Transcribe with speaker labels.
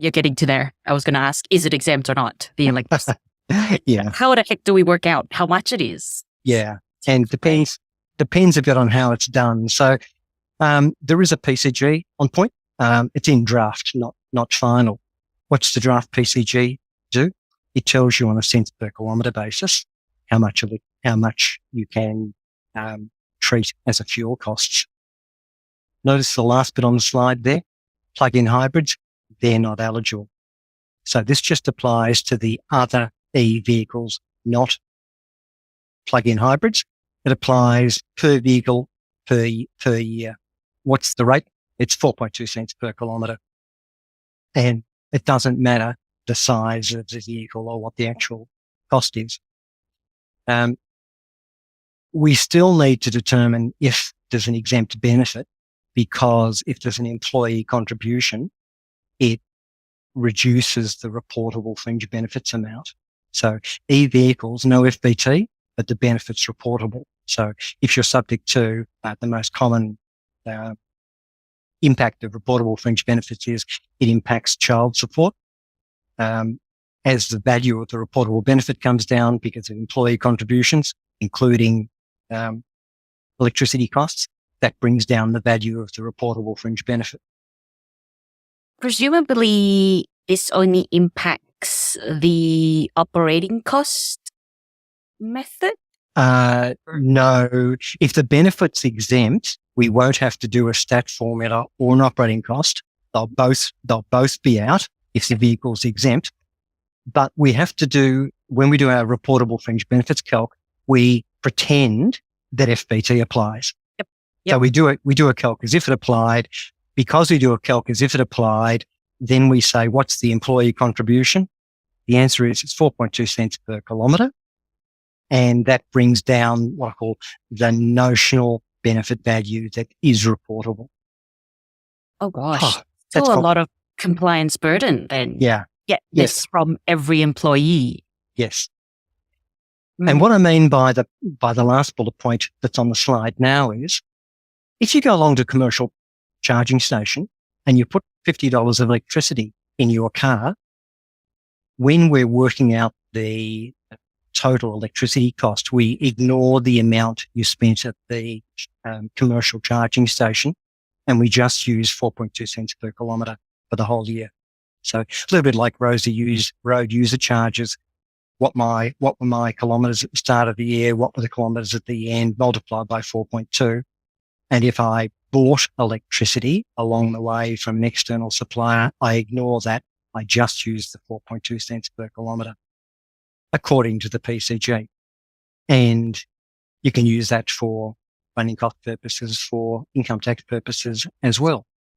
Speaker 1: You're getting to there. I was going to ask, is it exempt or not, the electricity?
Speaker 2: Yeah.
Speaker 1: How the heck do we work out how much it is?
Speaker 2: Yeah. And depends a bit on how it's done. So there is a PCG on point. It's in draft, not final. What's the draft PCG do? It tells you on a cents per kilometre basis how much you can treat as a fuel costs. Notice the last bit on the slide there, plug-in hybrids, they're not eligible. So this just applies to the other e-vehicles, not plug-in hybrids. It applies per vehicle per year. What's the rate? It's 4.2 cents per kilometre. And it doesn't matter the size of the vehicle or what the actual cost is. We still need to determine if there's an exempt benefit, because if there's an employee contribution, it reduces the reportable fringe benefits amount. So e-vehicles, no FBT, but the benefit's reportable. So if you're subject to the most common impact of reportable fringe benefits is it impacts child support. As the value of the reportable benefit comes down because of employee contributions, including electricity costs, that brings down the value of the reportable fringe benefit.
Speaker 1: Presumably, this only impacts the operating cost method?
Speaker 2: No. If the benefit's exempt, we won't have to do a stat formula or an operating cost. They'll both be out if the vehicle's exempt. But we have to do, when we do our reportable fringe benefits calc, we pretend that FBT applies.
Speaker 1: Yep.
Speaker 2: So we do a calc as if it applied. Because we do a calc as if it applied, then we say, what's the employee contribution? The answer is it's 4.2 cents per kilometre. And that brings down what I call the notional benefit value that is reportable.
Speaker 1: Oh gosh. Still a lot of compliance burden then.
Speaker 2: Yeah.
Speaker 1: This from every employee.
Speaker 2: Yes. And what I mean by the last bullet point that's on the slide now is, if you go along to a commercial charging station and you put $50 of electricity in your car, when we're working out the total electricity cost, we ignore the amount you spent at the commercial charging station, and we just use 4.2 cents per kilometre for the whole year. So a little bit like road user charges. What were my kilometres at the start of the year? What were the kilometres at the end? Multiplied by 4.2. And if I bought electricity along the way from an external supplier, I ignore that. I just use the 4.2 cents per kilometre according to the PCG. And you can use that for funding cost purposes, for income tax purposes as well.